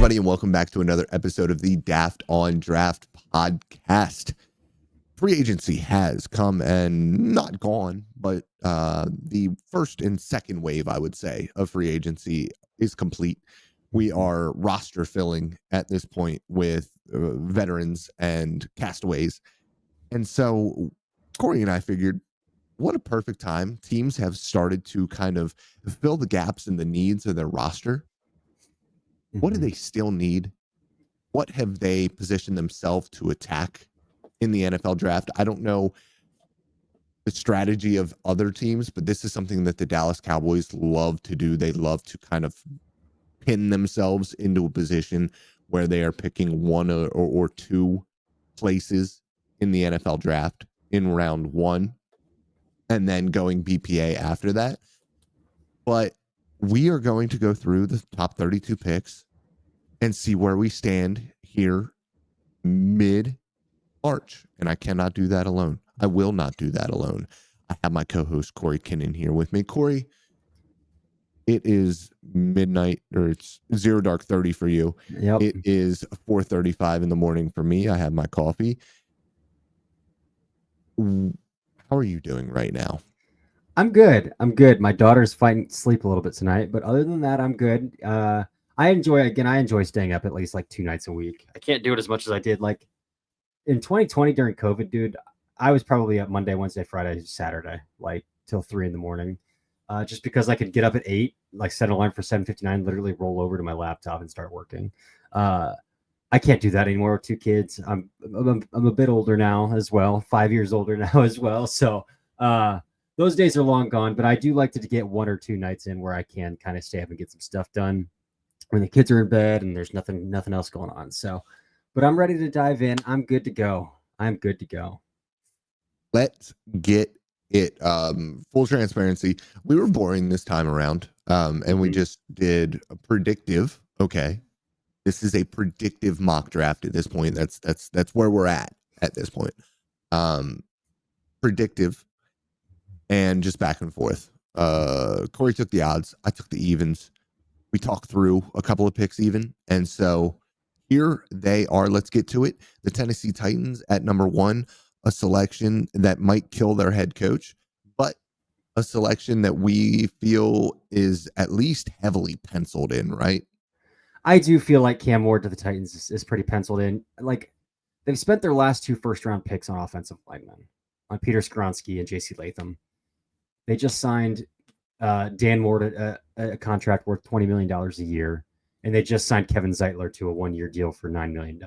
everybody, and welcome back to another episode of the Daft on Draft podcast. Free agency has come and not gone, but the first and second wave, I would say, of free agency is complete. We are roster filling at this point with veterans and castaways. And so Corey and I figured, what a perfect time. Teams have started to kind of fill the gaps in the needs of their roster. What do they still need? What have they positioned themselves to attack in the NFL draft? I don't know the strategy of other teams, but this is something that the Dallas Cowboys love to do. They love to kind of pin themselves into a position where they are picking one or two places in the NFL draft in round one and then going BPA after that. But we are going to go through the top 32 picks and see where we stand here mid-March. And I cannot do that alone. I will not do that alone. I have my co-host Corey Kinnan here with me. Corey, it is midnight, or it's 0 dark 30 for you. Yep. It is 4:35 in the morning for me. I have my coffee. How are you doing right now? I'm good. My daughter's fighting sleep a little bit tonight, but other than that, I'm good. I enjoy staying up at least like 2 nights a week. I can't do it as much as I did like in 2020 during COVID, dude. I was probably up Monday, Wednesday, Friday, Saturday, like till 3 in the morning. Just because I could get up at 8, like set an alarm for 7:59, literally roll over to my laptop and start working. I can't do that anymore with 2 kids. I'm a bit older now as well, 5 years older now as well. So those days are long gone, but I do like to get 1 or 2 nights in where I can kind of stay up and get some stuff done when the kids are in bed and there's nothing else going on. So, but I'm ready to dive in. I'm good to go. Let's get it. Full transparency, we were boring this time around, and we just did a predictive. Okay, this is a predictive mock draft at this point. That's where we're at this point. Predictive and just back and forth. Corey took the odds. I took the evens. We talked through a couple of picks even. And so here they are. Let's get to it. The Tennessee Titans at number 1, a selection that might kill their head coach, but a selection that we feel is at least heavily penciled in, right? I do feel like Cam Ward to the Titans is pretty penciled in. Like they've spent their last 2 first-round picks on offensive linemen, on Peter Skoronski and J.C. Latham. They just signed Dan Moore a contract worth $20 million a year, and they just signed Kevin Zeitler to a 1-year deal for $9 million.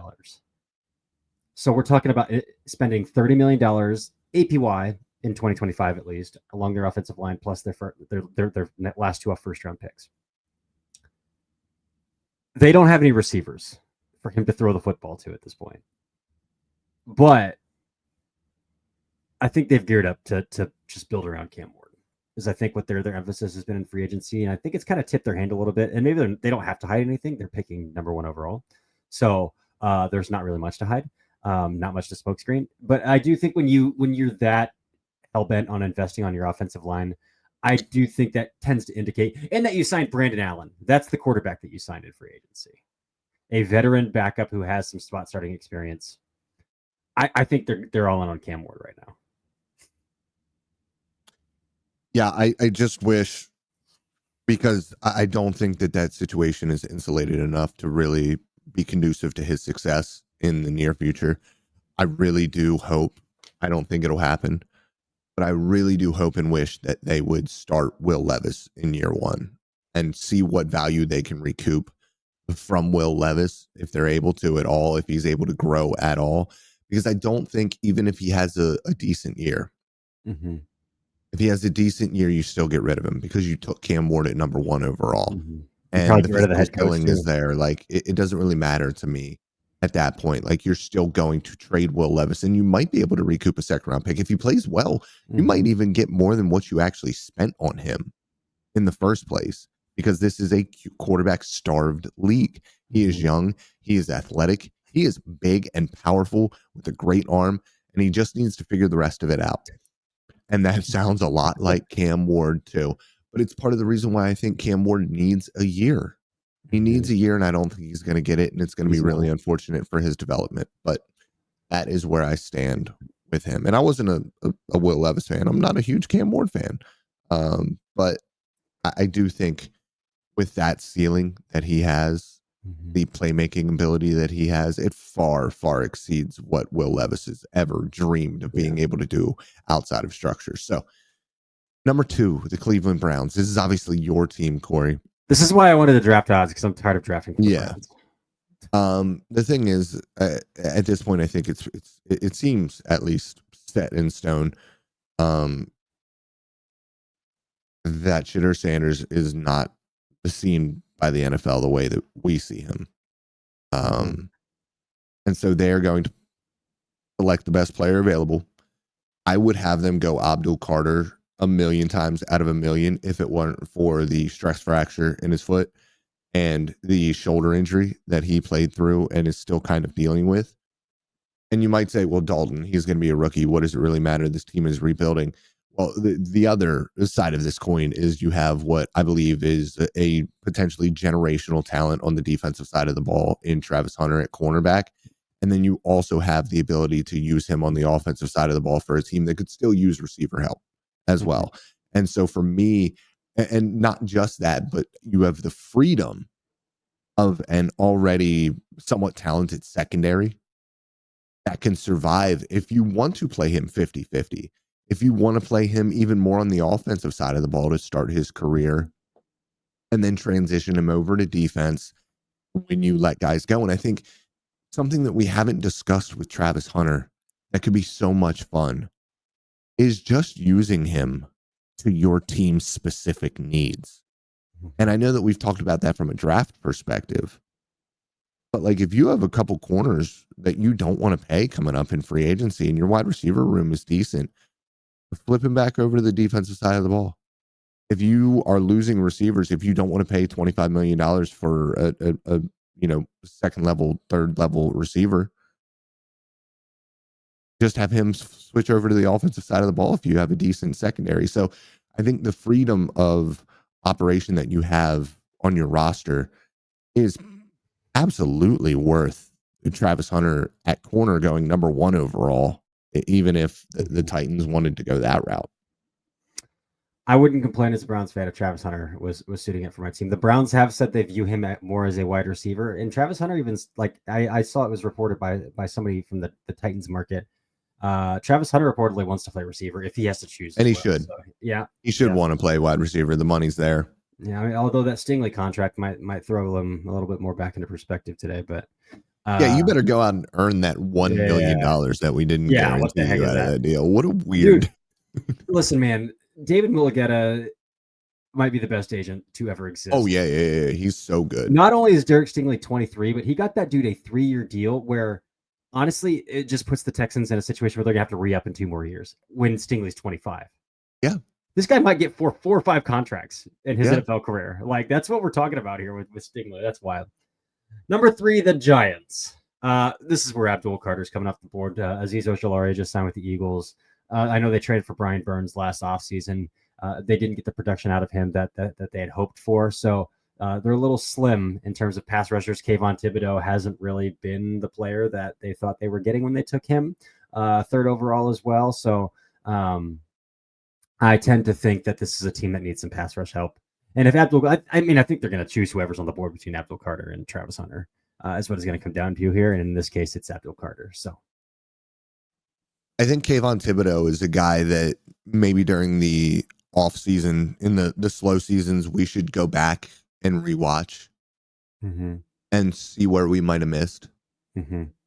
So we're talking about spending $30 million APY in 2025 at least along their offensive line, plus their last 2 first-round picks. They don't have any receivers for him to throw the football to at this point, but I think they've geared up to just build around Cam Ward. Is I think what their emphasis has been in free agency, and I think it's kind of tipped their hand a little bit. And maybe they don't have to hide anything; they're picking number 1 overall, so there's not really much to hide, not much to smokescreen. But I do think when you're that hell bent on investing on your offensive line, I do think that tends to indicate, and that you signed Brandon Allen. That's the quarterback that you signed in free agency, a veteran backup who has some spot starting experience. I think they're all in on Cam Ward right now. Yeah, I just wish, because I don't think that situation is insulated enough to really be conducive to his success in the near future. I really do hope, I don't think it'll happen, but I really do hope and wish that they would start Will Levis in year 1 and see what value they can recoup from Will Levis, if they're able to at all, if he's able to grow at all. Because I don't think, even if he has a decent year, if he has a decent year, you still get rid of him because you took Cam Ward at number 1 overall. And the physical skilling is there. Like, it doesn't really matter to me at that point. Like, you're still going to trade Will Levis, and you might be able to recoup a 2nd-round pick. If he plays well, you might even get more than what you actually spent on him in the first place, because this is a quarterback-starved league. He is young. He is athletic. He is big and powerful with a great arm, and he just needs to figure the rest of it out. And that sounds a lot like Cam Ward too, but it's part of the reason why I think Cam Ward needs a year. He needs a year, and I don't think he's going to get it, and it's going to be He's really not. unfortunate for his development. But that is where I stand with him. And I wasn't a Will Levis fan. I'm not a huge Cam Ward fan. But I do think with that ceiling that he has, the playmaking ability that he has, it far, far exceeds what Will Levis has ever dreamed of being able to do outside of structure. So, number 2, the Cleveland Browns. This is obviously your team, Corey. This is why I wanted to draft odds, because I'm tired of drafting for the Yeah. Browns. The thing is, at this point, I think it seems at least set in stone that Shedeur Sanders is not seen by the NFL the way that we see him. And so they are going to select the best player available. I would have them go Abdul Carter a million times out of a million if it weren't for the stress fracture in his foot and the shoulder injury that he played through and is still kind of dealing with. And you might say, well, Dalton, he's going to be a rookie. What does it really matter? This team is rebuilding. Well, the other side of this coin is you have what I believe is a potentially generational talent on the defensive side of the ball in Travis Hunter at cornerback. And then you also have the ability to use him on the offensive side of the ball for a team that could still use receiver help as well. And so for me, and not just that, but you have the freedom of an already somewhat talented secondary that can survive if you want to play him 50-50. If you want to play him even more on the offensive side of the ball to start his career and then transition him over to defense when you let guys go. And I think something that we haven't discussed with Travis Hunter that could be so much fun is just using him to your team's specific needs. And I know that we've talked about that from a draft perspective, but like if you have a couple corners that you don't want to pay coming up in free agency and your wide receiver room is decent, flip him back over to the defensive side of the ball. If you are losing receivers, if you don't want to pay $25 million for a second level, third level receiver, just have him switch over to the offensive side of the ball if you have a decent secondary. So I think the freedom of operation that you have on your roster is absolutely worth Travis Hunter at corner going number 1 overall, even if the Titans wanted to go that route. I wouldn't complain as a Browns fan if Travis Hunter was suiting it for my team. The Browns have said they view him more as a wide receiver, and Travis Hunter even I saw it was reported by somebody from the Titans market. Travis Hunter reportedly wants to play receiver if he has to choose, and he should. So, yeah, he should want to play wide receiver. The money's there. Yeah, I mean, although that Stingley contract might throw him a little bit more back into perspective today, but yeah, you better go out and earn that $1 million that we didn't guarantee you out of that deal. What a weird. Dude, listen, man, David Mulligetta might be the best agent to ever exist. Oh yeah, he's so good. Not only is Derek Stingley 23, but he got that dude a 3-year deal where, honestly, it just puts the Texans in a situation where they're gonna have to re-up in 2 more years when Stingley's 25. Yeah. This guy might get 4 or 5 contracts in his NFL career. Like, that's what we're talking about here with Stingley. That's wild. Number 3, the Giants. This is where Abdul Carter's coming off the board. Azeez Ojulari just signed with the Eagles. I know they traded for Brian Burns last offseason. They didn't get the production out of him that they had hoped for. So they're a little slim in terms of pass rushers. Kayvon Thibodeau hasn't really been the player that they thought they were getting when they took him 3rd overall as well. So I tend to think that this is a team that needs some pass rush help. And if I think they're going to choose whoever's on the board between Abdul Carter and Travis Hunter is what it's going to come down to here. And in this case, it's Abdul Carter. So I think Kayvon Thibodeau is a guy that maybe during the off season, in the slow seasons, we should go back and rewatch and see where we might have missed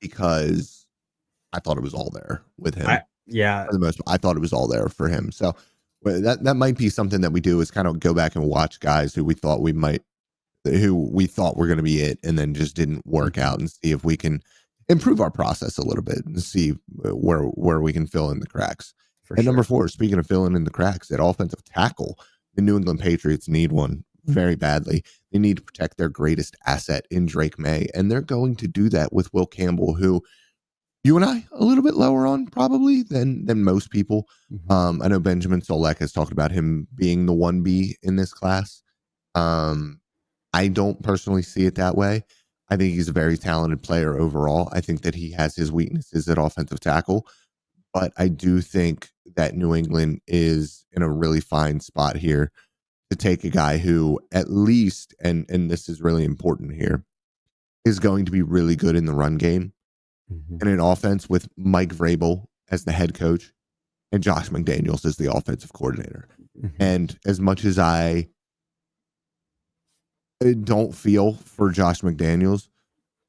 because I thought it was all there with him. For the most, I thought it was all there for him. So that might be something that we do is kind of go back and watch guys who we thought were going to be it and then just didn't work out and see if we can improve our process a little bit and see where we can fill in the cracks. Number 4, speaking of filling in the cracks, at offensive tackle, the New England Patriots need one very badly. They need to protect their greatest asset in Drake May, and they're going to do that with Will Campbell, who you and I a little bit lower on probably than most people. I know Benjamin Solek has talked about him being the 1B in this class. I don't personally see it that way. I think he's a very talented player overall. I think that he has his weaknesses at offensive tackle, but I do think that New England is in a really fine spot here to take a guy who at least, and this is really important here, is going to be really good in the run game and an offense with Mike Vrabel as the head coach and Josh McDaniels as the offensive coordinator. And as much as I don't feel for Josh McDaniels,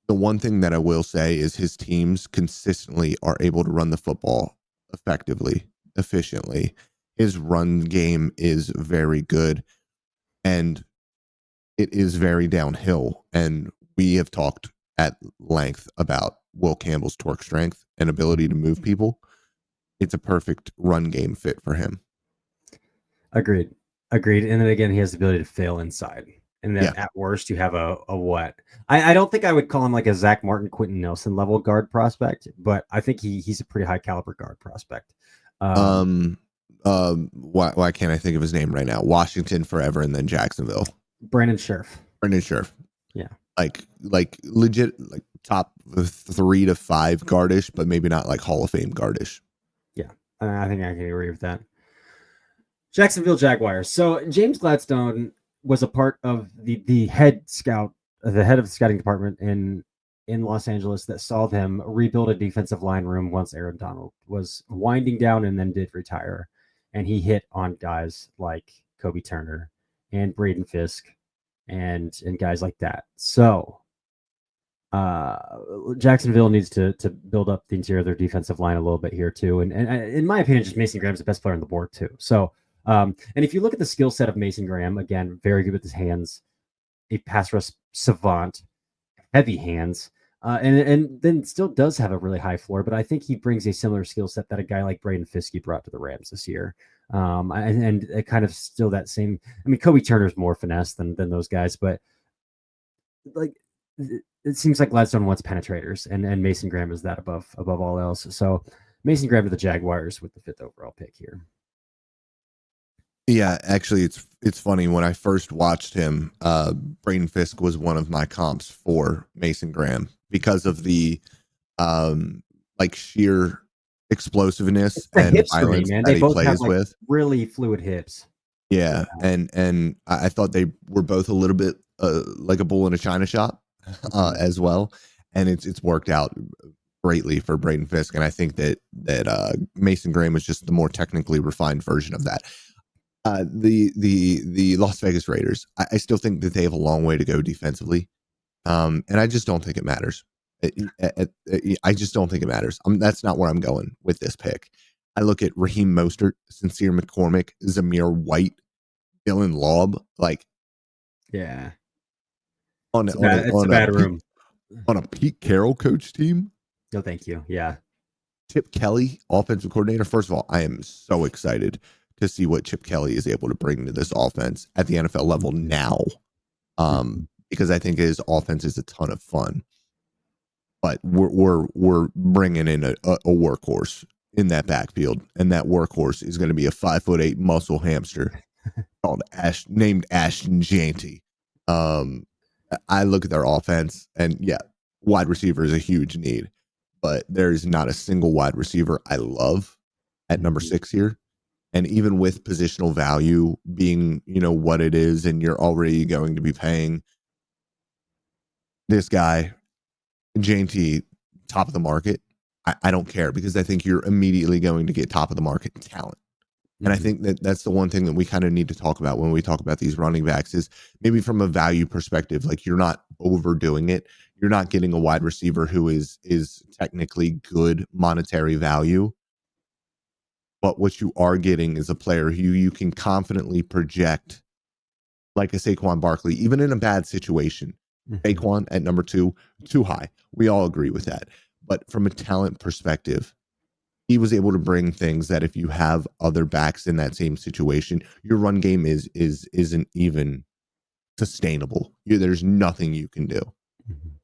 the one thing that I will say is his teams consistently are able to run the football effectively, efficiently. His run game is very good and it is very downhill. And we have talked at length about Will Campbell's torque strength and ability to move people. It's a perfect run game fit for him. Agreed. And then again, he has the ability to fail inside. And then at worst, you have a what? I don't think I would call him like a Zach Martin, Quentin Nelson level guard prospect, but I think he's a pretty high caliber guard prospect. Why can't I think of his name right now? Washington forever and then Jacksonville. Brandon Scherf. Yeah. Like legit, like top 3 to 5 guardish, but maybe not like Hall of Fame guardish. Yeah. I think I can agree with that. Jacksonville Jaguars. So James Gladstone was a part of the head of the scouting department in Los Angeles that saw them rebuild a defensive line room once Aaron Donald was winding down and then did retire. And he hit on guys like Kobe Turner and Braden Fisk and guys like that. So Jacksonville needs to build up the interior of their defensive line a little bit here too. And in my opinion, just Mason Graham's the best player on the board too. So and if you look at the skill set of Mason Graham, again, very good with his hands, a pass rush savant, heavy hands, and then still does have a really high floor. But I think he brings a similar skill set that a guy like Braden Fiske brought to the Rams this year. And it kind of still that same. I mean, Kobe Turner's more finesse than those guys, but like it seems like Gladstone wants penetrators, and Mason Graham is that above all else. So Mason Graham to the Jaguars with the 5th overall pick here. Yeah, actually, it's funny. When I first watched him, Braden Fisk was one of my comps for Mason Graham because of the like sheer explosiveness and violence that he plays with. Really fluid hips. Yeah, and I thought they were both a little bit like a bull in a china shop as well, and it's worked out greatly for Braden Fisk, and I think that Mason Graham is just the more technically refined version of that. The Las Vegas Raiders, I still think that they have a long way to go defensively, and I just don't think it matters. I just don't think it matters. That's not where I'm going with this pick. I look at Raheem Mostert, Sincere McCormick, Zamir White, Dylan Laub, like it's a bad room on a Pete Carroll coach team. No, thank you. Yeah, Chip Kelly, offensive coordinator. First of all, I am so excited to see what Chip Kelly is able to bring to this offense at the NFL level now, because I think his offense is a ton of fun. But we're bringing in a workhorse in that backfield, and that workhorse is going to be a 5'8" muscle hamster named Ashton Jeanty. I look at their offense, and wide receiver is a huge need, but there's not a single wide receiver I love at number 6 here. And even with positional value being, what it is, and you're already going to be paying this guy, Jeanty, top of the market, I don't care, because I think you're immediately going to get top of the market talent. And I think that that's the one thing that we kind of need to talk about when we talk about these running backs is maybe from a value perspective, like you're not overdoing it. You're not getting a wide receiver who is technically good monetary value. But what you are getting is a player who you can confidently project, like a Saquon Barkley, even in a bad situation. Saquon at number 2, too high. We all agree with that. But from a talent perspective, he was able to bring things that if you have other backs in that same situation, your run game isn't even sustainable. There's nothing you can do.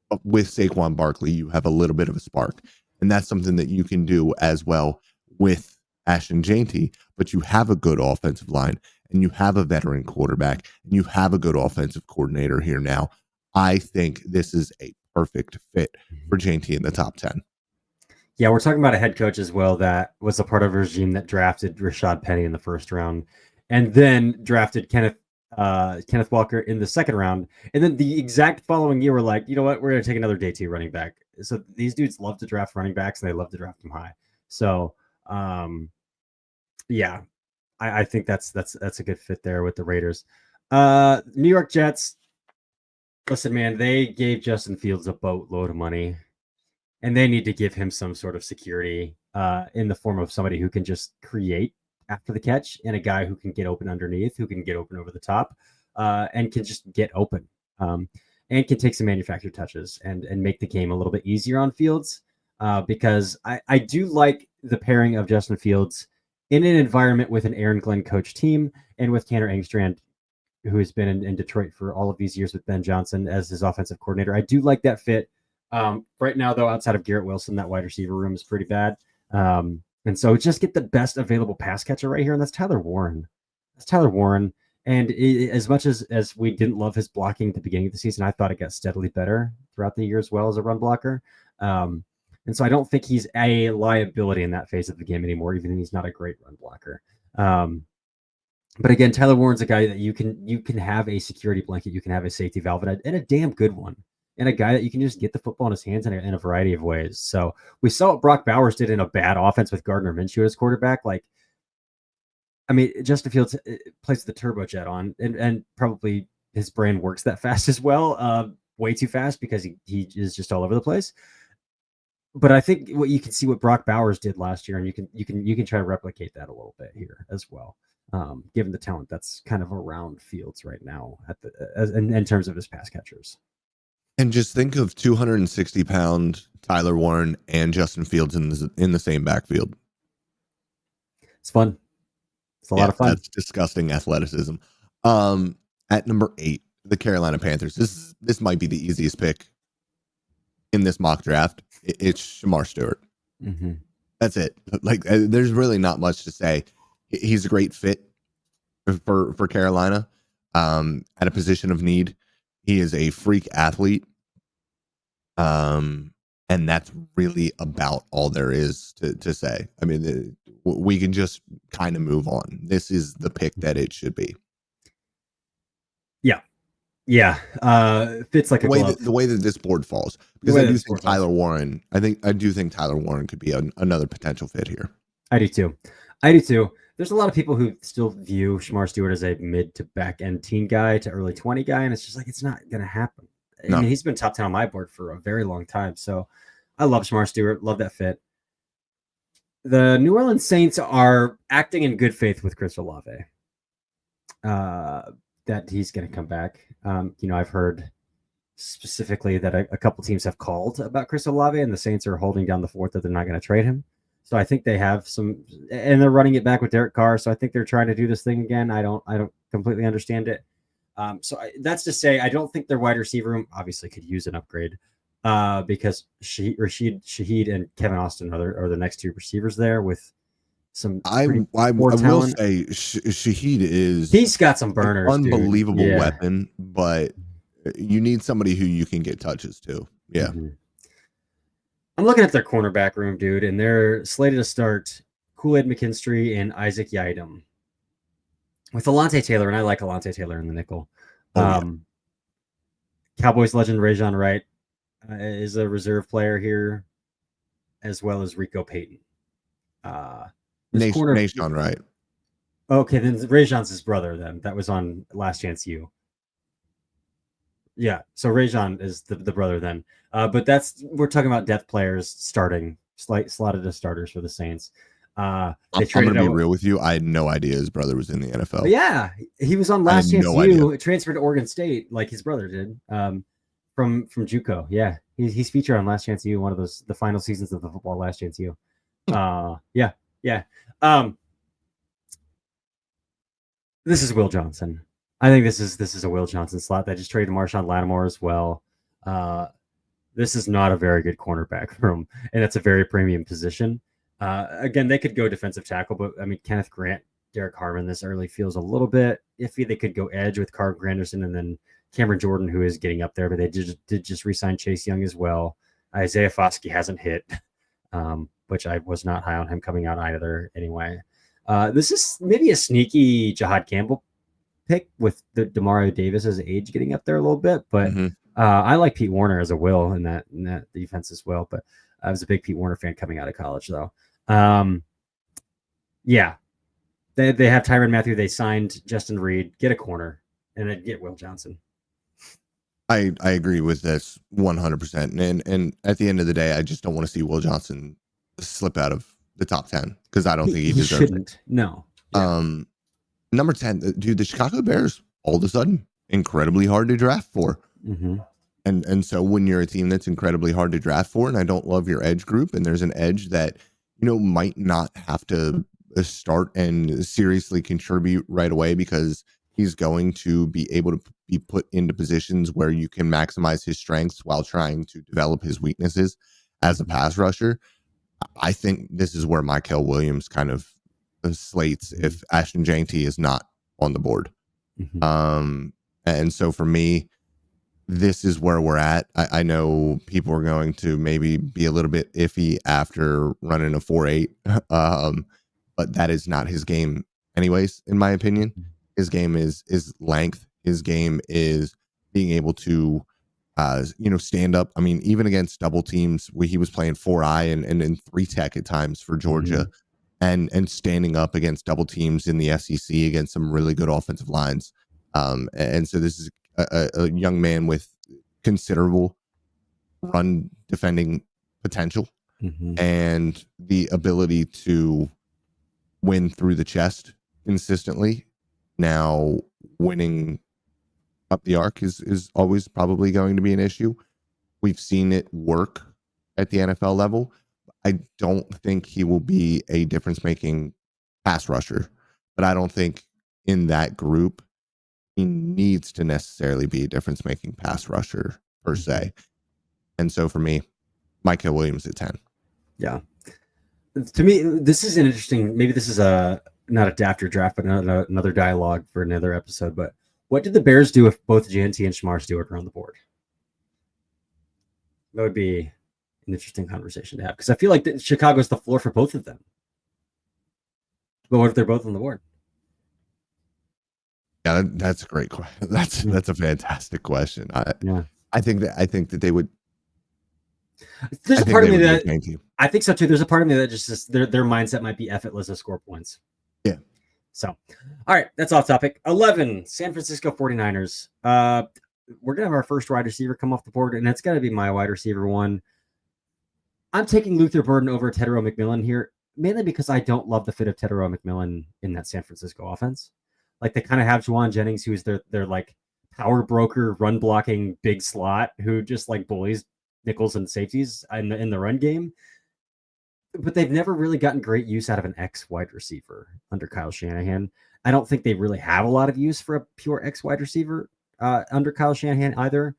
But with Saquon Barkley, you have a little bit of a spark. And that's something that you can do as well with Ashton Jeanty, but you have a good offensive line and you have a veteran quarterback, and you have a good offensive coordinator here now, I think this is a perfect fit for JT in the top 10. Yeah, we're talking about a head coach as well that was a part of a regime that drafted Rashad Penny in the first round, and then drafted Kenneth Walker in the second round, and then the exact following year, we're like, you know what, we're going to take another day 2 running back. So these dudes love to draft running backs, and they love to draft them high. So, yeah, I think that's a good fit there with the Raiders. New York Jets. Listen, man, they gave Justin Fields a boatload of money, and they need to give him some sort of security in the form of somebody who can just create after the catch, and a guy who can get open underneath, who can get open over the top, and can just get open, and can take some manufactured touches and make the game a little bit easier on Fields. Because I do like the pairing of Justin Fields in an environment with an Aaron Glenn coach team and with Tanner Engstrand, who has been in Detroit for all of these years with Ben Johnson as his offensive coordinator. I do like that fit. Right now, though, outside of Garrett Wilson, that wide receiver room is pretty bad. And so just get the best available pass catcher right here, and that's Tyler Warren. And as much as we didn't love his blocking at the beginning of the season, I thought it got steadily better throughout the year as well as a run blocker. And so I don't think he's a liability in that phase of the game anymore, even though he's not a great run blocker. But again, Tyler Warren's a guy that you can have a security blanket, you can have a safety valve, and a damn good one, and a guy that you can just get the football in his hands in a variety of ways. So we saw what Brock Bowers did in a bad offense with Gardner Minshew as quarterback. Like, I mean, Justin Fields plays the turbojet on, and probably his brain works that fast as well, way too fast because he is just all over the place. But I think what you can see what Brock Bowers did last year, and you can try to replicate that a little bit here as well. Given the talent that's kind of around Fields right now in terms of his pass catchers. And just think of 260-pound Tyler Warren and Justin Fields in the same backfield. It's fun. It's a lot of fun. That's disgusting athleticism. At number 8, the Carolina Panthers. This might be the easiest pick in this mock draft. It's Shamar Stewart. Mm-hmm. That's it. Like, there's really not much to say. He's a great fit for Carolina at a position of need. He is a freak athlete. And that's really about all there is to say. I mean, we can just kind of move on. This is the pick that it should be. Yeah. Fits like a glove. The way that this board falls, because I do think Tyler Warren. I do think Tyler Warren could be another potential fit here. I do too. There's a lot of people who still view Shamar Stewart as a mid to back end teen guy to early 20 guy, and it's just like it's not going to happen. No. I mean, he's been top 10 on my board for a very long time, so I love Shamar Stewart. Love that fit. The New Orleans Saints are acting in good faith with Chris Olave. That he's going to come back. I've heard specifically that a couple teams have called about Chris Olave, and the Saints are holding down the fort that they're not going to trade him. So I think they have some, and they're running it back with Derek Carr. So I think they're trying to do this thing again. I don't completely understand it. That's to say, I don't think their wide receiver room obviously could use an upgrade because Rashid Shaheed and Kevin Austin are the next 2 receivers there with some. I will say Shaheed he's got some burners, unbelievable weapon, but you need somebody who you can get touches to. Yeah. Mm-hmm. I'm looking at their cornerback room, dude, and they're slated to start Kool-Aid McKinstry and Isaac Yiadom with Alontae Taylor, and I like Alontae Taylor in the nickel. Cowboys legend Rajon Wright is a reserve player here, as well as Rico Payton. Nation Wright. Okay, then Rajon's his brother. Then that was on Last Chance U. Yeah, so Rajon is the brother then. But we're talking about depth players starting, slotted as starters for the Saints. I'm going to be real with you. I had no idea his brother was in the NFL. Yeah, he was on Last Chance U, transferred to Oregon State like his brother did from JUCO. Yeah, he's featured on Last Chance U, one of the final seasons of the football Last Chance U. Yeah. This is Will Johnson. I think this is a Will Johnson slot. They just traded Marshawn Lattimore as well. This is not a very good cornerback room, and it's a very premium position. Again, they could go defensive tackle, but I mean, Kenneth Grant Derek Harmon this early feels a little bit iffy. They could go edge with Carl Granderson and then Cameron Jordan, who is getting up there, but they did just re-sign Chase Young as well. Isaiah Foskey hasn't hit, which I was not high on him coming out either anyway. This is maybe a sneaky Jahad Campbell pick with the Demario Davis's age getting up there a little bit, but I like Pete Warner as a will in that defense as well. But I was a big Pete Warner fan coming out of college, though. Yeah, they have Tyrann Mathieu. They signed Justin Reed. Get a corner and then get Will Johnson. I agree with this 100%. And at the end of the day, I just don't want to see Will Johnson slip out of the top 10 because I don't think he deserves shouldn't. No. Yeah. Number 10, dude, the Chicago Bears all of a sudden incredibly hard to draft for. And so when you're a team that's incredibly hard to draft for, and I don't love your edge group, and there's an edge that, might not have to start and seriously contribute right away because he's going to be able to be put into positions where you can maximize his strengths while trying to develop his weaknesses as a pass rusher. I think this is where Mykel Williams kind of slates if Ashton Jeanty is not on the board. And so for me, this is where we're at. I know people are going to maybe be a little bit iffy after running a 4.8, but that is not his game anyways, in my opinion. His game is length. His game is being able to, stand up. I mean, even against double teams where he was playing 4-eye and in 3-tech at times for Georgia, and standing up against double teams in the SEC against some really good offensive lines. And so this is a young man with considerable run defending potential and the ability to win through the chest consistently. Now, winning up the arc is always probably going to be an issue. We've seen it work at the NFL level. I don't think he will be a difference-making pass rusher, but I don't think in that group he needs to necessarily be a difference-making pass rusher per se. And so for me, Mykel Williams at 10. Yeah. To me, this is an interesting, maybe this is not a Dafter draft, but another dialogue for another episode. But what did the Bears do if both JNT and Shamar Stewart are on the board? That would be an interesting conversation to have because I feel like Chicago's the floor for both of them. But what if they're both on the board? Yeah, that's a great question. That's a fantastic question. I think that they would. There's a part of me that I think so too. There's a part of me that just their mindset might be effortless to score points. Yeah. So, all right, that's off topic. 11, San Francisco 49ers. We're gonna have our first wide receiver come off the board, and that's gotta be my wide receiver one. I'm taking Luther Burden over Tedero McMillan here, mainly because I don't love the fit of Tedero McMillan in that San Francisco offense. Like they kind of have Juwan Jennings, who's their like power broker, run blocking big slot, who just like bullies nickels and safeties in the run game. But they've never really gotten great use out of an X wide receiver under Kyle Shanahan. I don't think they really have a lot of use for a pure X wide receiver under Kyle Shanahan either.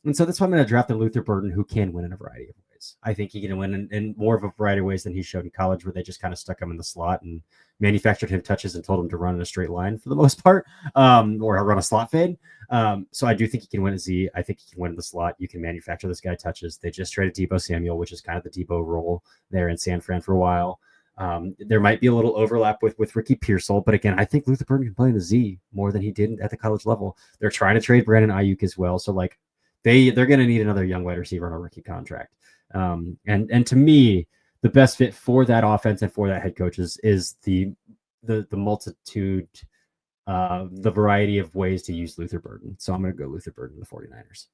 And so that's why I'm going to draft a Luther Burden who can win in a variety of ways. I think he can win in more of a variety of ways than he showed in college, where they just kind of stuck him in the slot and manufactured him touches and told him to run in a straight line for the most part, or run a slot fade. So I do think he can win at Z. I think he can win in the slot. You can manufacture this guy touches. They just traded Deebo Samuel, which is kind of the Deebo role there in San Fran for a while. There might be a little overlap with Ricky Pearsall, but again, I think Luther Burden can play in the Z more than he did at the college level. They're trying to trade Brandon Ayuk as well. So like they're going to need another young wide receiver on a rookie contract. And to me, the best fit for that offense and for that head coach is the multitude, the variety of ways to use Luther Burden. So I'm going to go Luther Burden, the 49ers.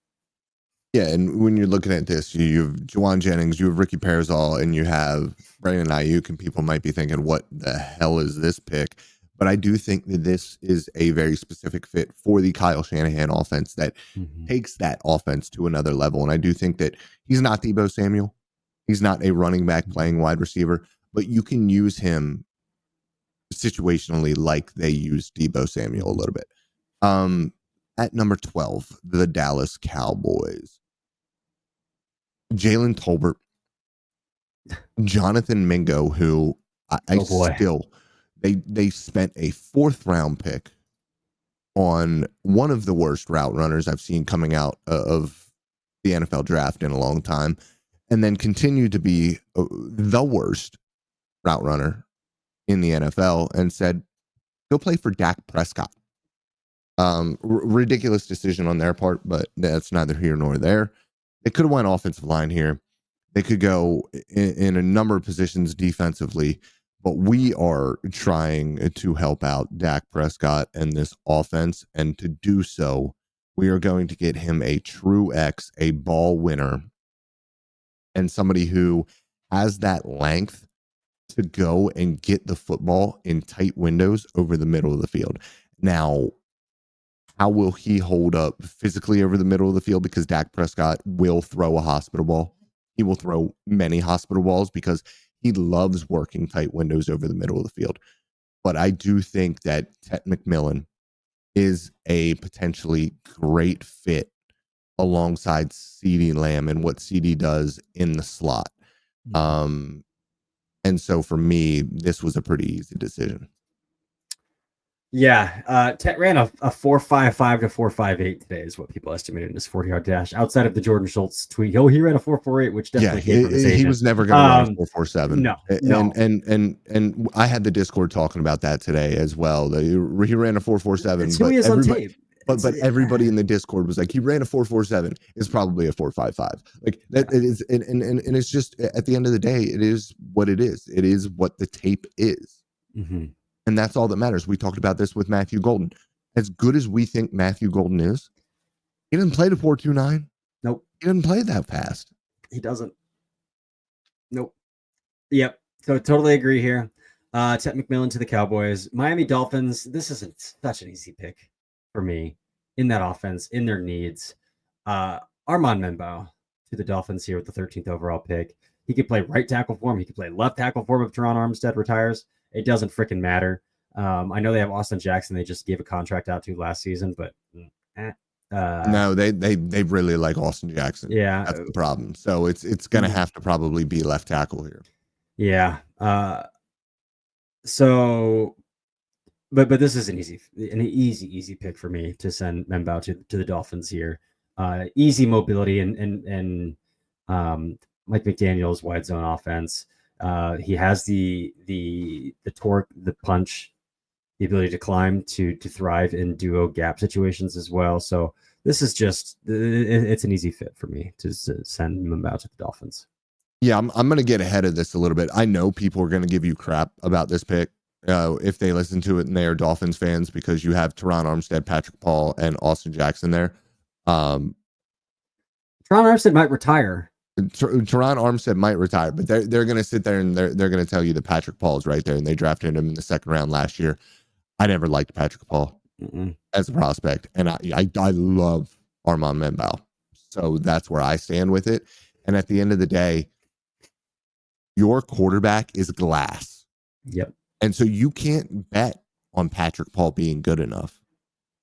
Yeah, and when you're looking at this, you have Juwan Jennings, you have Ricky Pearsall, and you have Brandon Ayuk, and people might be thinking, what the hell is this pick? But I do think that this is a very specific fit for the Kyle Shanahan offense that takes that offense to another level. And I do think that he's not Deebo Samuel. He's not a running back playing wide receiver, but you can use him situationally like they used Deebo Samuel a little bit. At number 12, the Dallas Cowboys. Jalen Tolbert, Jonathan Mingo, who I still They spent a 4th round pick on one of the worst route runners I've seen coming out of the NFL draft in a long time, and then continued to be the worst route runner in the NFL, and said, go play for Dak Prescott. Ridiculous decision on their part, but that's neither here nor there. They could have went offensive line here. They could go in a number of positions defensively, but we are trying to help out Dak Prescott and this offense. And to do so, we are going to get him a true X, a ball winner, and somebody who has that length to go and get the football in tight windows over the middle of the field. Now, how will he hold up physically over the middle of the field? Because Dak Prescott will throw a hospital ball. He will throw many hospital balls because he loves working tight windows over the middle of the field. But I do think that Tet McMillan is a potentially great fit alongside CeeDee Lamb and what CeeDee does in the slot. And so for me, this was a pretty easy decision. Yeah, Tet ran a 4.55 to 4.58 today is what people estimated in his 40-yard dash. Outside of the Jordan Schultz tweet, he ran a 4.48, which definitely came from his agent. He was never going to run a 4.47. No. And I had the Discord talking about that today as well. He ran a 4.47. It's who he is on tape. But everybody in the Discord was like, he ran a 4.47. It's probably a 4.55. Like that, yeah. It is, and it's just at the end of the day, it is what it is. It is what the tape is. Mm-hmm. And that's all that matters. We talked about this with Matthew Golden. As good as we think Matthew Golden is, he didn't play the 4.29. Nope. He didn't play that fast. He doesn't. Nope. Yep. So totally agree here. Tet McMillan to the Cowboys. Miami Dolphins. This isn't such an easy pick for me in that offense, in their needs. Armand Membaugh to the Dolphins here with the 13th overall pick. He could play right tackle for him. He could play left tackle for him if Teron Armstead retires. It doesn't freaking matter. I know they have Austin Jackson. They just gave a contract out to last season, but no, they really like Austin Jackson. Yeah, that's the problem. So it's going to have to probably be left tackle here. Yeah. So, but this is an easy pick for me to send Membaugh to the Dolphins here. Easy mobility and Mike McDaniel's wide zone offense. He has the torque, the punch, the ability to climb, to thrive in duo gap situations as well. So this is just it's an easy fit for me to send Membaugh to the Dolphins. Yeah, I'm going to get ahead of this a little bit. I know people are going to give you crap about this pick if they listen to it and they are Dolphins fans, because you have Teron Armstead, Patrick Paul, and Austin Jackson there. Teron Armstead might retire. Teron Armstead might retire, but they're going to sit there and they're going to tell you that Patrick Paul is right there, and they drafted him in the 2nd round last year. I never liked Patrick Paul as a prospect, and I love Armand Membaugh, so that's where I stand with it. And at the end of the day, your quarterback is glass. Yep. And so you can't bet on Patrick Paul being good enough.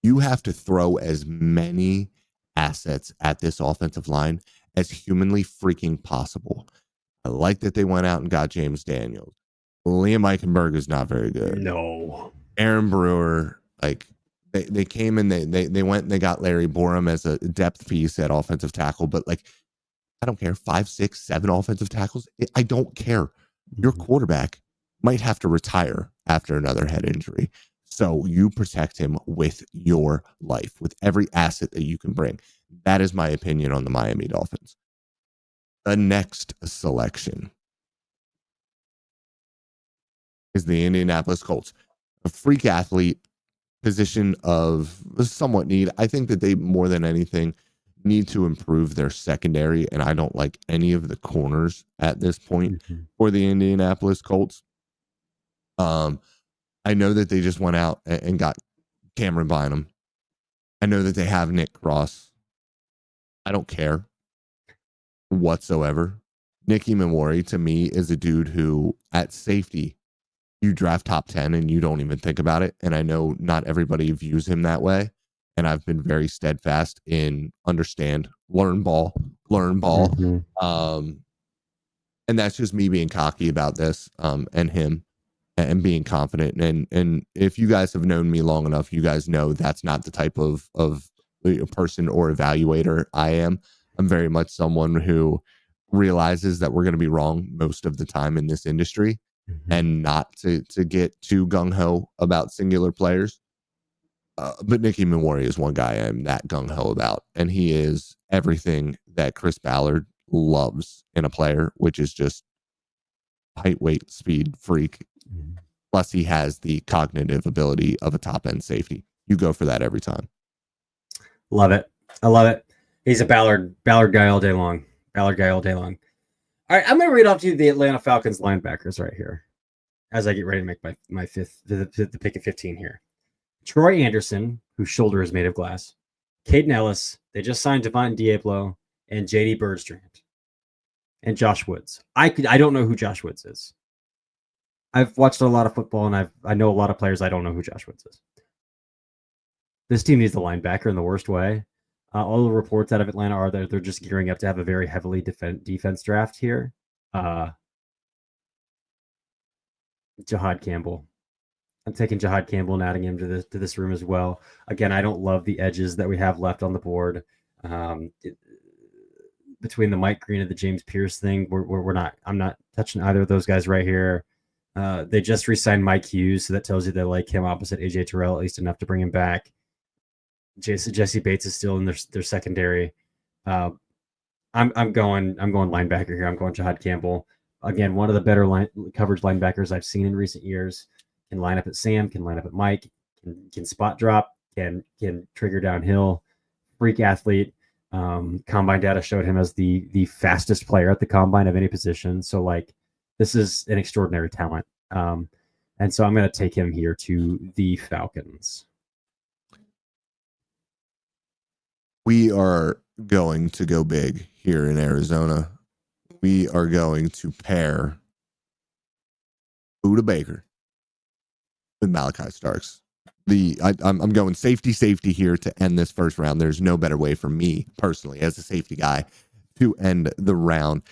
You have to throw as many assets at this offensive line as humanly freaking possible. I like that they went out and got James Daniels. Liam Eichenberg is not very good. No. Aaron Brewer, like they came and they went and they got Larry Borum as a depth piece at offensive tackle, but like, I don't care. 5, 6, 7 offensive tackles. I don't care. Your quarterback might have to retire after another head injury. So you protect him with your life, with every asset that you can bring. That is my opinion on the Miami Dolphins. The next selection is the Indianapolis Colts. A freak athlete, position of somewhat need. I think that they, more than anything, need to improve their secondary, and I don't like any of the corners at this point for the Indianapolis Colts. I know that they just went out and got Cameron Bynum. I know that they have Nick Cross. I don't care whatsoever. Nicky Memori, to me, is a dude who, at safety, you draft top 10 and you don't even think about it. And I know not everybody views him that way. And I've been very steadfast in learn ball. And that's just me being cocky about this and him. and being confident. And if you guys have known me long enough, you guys know that's not the type of person or evaluator I am. I'm very much someone who realizes that we're going to be wrong most of the time in this industry, and not to get too gung ho about singular players. But Nicky Memori is one guy I'm that gung ho about, and he is everything that Chris Ballard loves in a player, which is just height, weight, speed, freak. Plus, he has the cognitive ability of a top end safety. You go for that every time. Love it. I love it. He's a Ballard guy all day long. Ballard guy all day long. All right, I'm going to read off to you the Atlanta Falcons linebackers right here as I get ready to make my fifth, the pick of 15 here. Troy Anderson, whose shoulder is made of glass. Caden Ellis. They just signed Devon Diablo and JD Birdstrand. And Josh Woods. I don't know who Josh Woods is. I've watched a lot of football, and I know a lot of players. I don't know who Josh Woods is. This team needs a linebacker in the worst way. All the reports out of Atlanta are that they're just gearing up to have a very heavily defense draft here. Jahad Campbell. I'm taking Jahad Campbell and adding him to this room as well. Again, I don't love the edges that we have left on the board. Between the Mike Green and the James Pierce thing, we're not. I'm not touching either of those guys right here. They just re-signed Mike Hughes, so that tells you they like him opposite AJ Terrell at least enough to bring him back. Jesse Bates is still in their secondary. I'm going linebacker here. I'm going Jahad Campbell. Again, one of the better coverage linebackers I've seen in recent years. Can line up at Sam, can line up at Mike, can spot drop, can trigger downhill. Freak athlete. Combine data showed him as the fastest player at the combine of any position. So like, this is an extraordinary talent. And so I'm going to take him here to the Falcons. We are going to go big here in Arizona. We are going to pair Budda Baker with Malachi Starks. I'm going safety here to end this first round. There's no better way for me personally as a safety guy to end the round.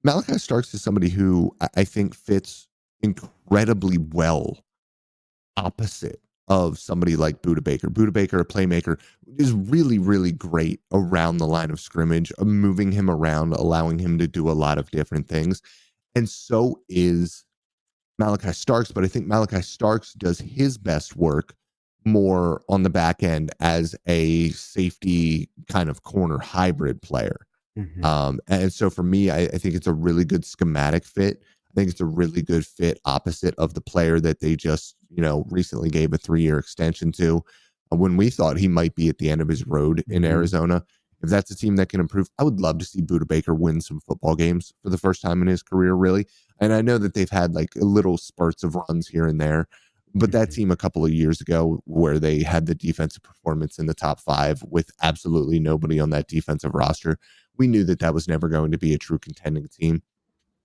Malachi Starks is somebody who I think fits incredibly well opposite of somebody like Budda Baker. Budda Baker, a playmaker, is really, really great around the line of scrimmage, moving him around, allowing him to do a lot of different things. And so is Malachi Starks, but I think Malachi Starks does his best work more on the back end as a safety kind of corner hybrid player. And so for me, I think it's a really good schematic fit. I think it's a really good fit opposite of the player that they just, recently gave a 3-year extension to. When we thought he might be at the end of his road in Arizona, if that's a team that can improve, I would love to see Budda Baker win some football games for the first time in his career, really. And I know that they've had like little spurts of runs here and there, but that team a couple of years ago where they had the defensive performance in the top 5 with absolutely nobody on that defensive roster, we knew that that was never going to be a true contending team.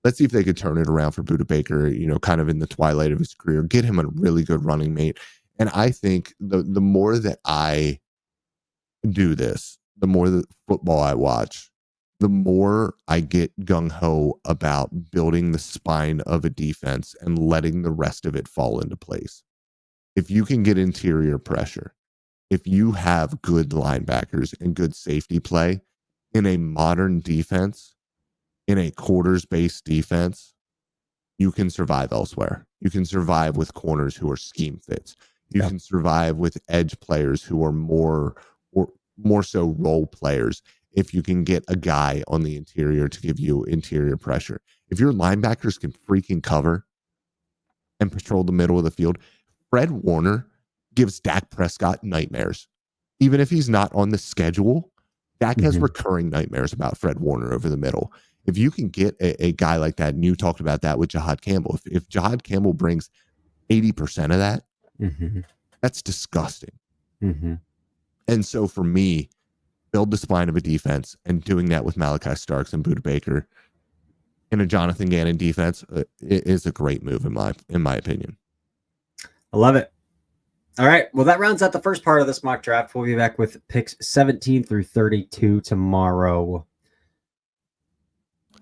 Let's see if they could turn it around for Budda Baker, kind of in the twilight of his career, get him a really good running mate. And I think the more that I do this, the more the football I watch, the more I get gung-ho about building the spine of a defense and letting the rest of it fall into place. If you can get interior pressure, if you have good linebackers and good safety play in a modern defense, in a quarters-based defense, you can survive elsewhere. You can survive with corners who are scheme fits. You can survive with edge players who are more so role players if you can get a guy on the interior to give you interior pressure. If your linebackers can freaking cover and patrol the middle of the field, Fred Warner gives Dak Prescott nightmares. Even if he's not on the schedule, Dak has recurring nightmares about Fred Warner over the middle. If you can get a guy like that, and you talked about that with Jahad Campbell, if Jahad Campbell brings 80% of that, that's disgusting. And so for me, build the spine of a defense, and doing that with Malachi Starks and Budda Baker in a Jonathan Gannon defense is a great move in my opinion. I love it. All right. Well, that rounds out the first part of this mock draft. We'll be back with picks 17 through 32 tomorrow.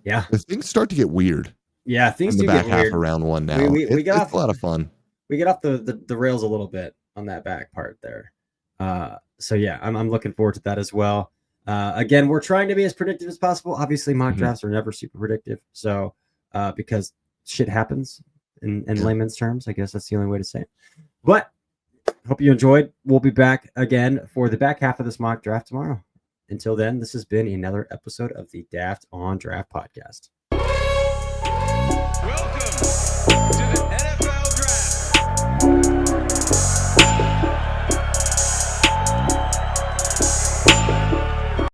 Yeah. The things start to get weird. Yeah, things in the do back get half weird. of round one now. We get It's off a lot of fun. we get off the rails a little bit on that back part there. So yeah, I'm looking forward to that as well. Again, we're trying to be as predictive as possible. Obviously, mock Mhm. drafts are never super predictive. So because shit happens in Yeah. layman's terms, I guess that's the only way to say it. But hope you enjoyed. We'll be back again for the back half of this mock draft tomorrow. Until then, this has been another episode of the Daft on Draft podcast.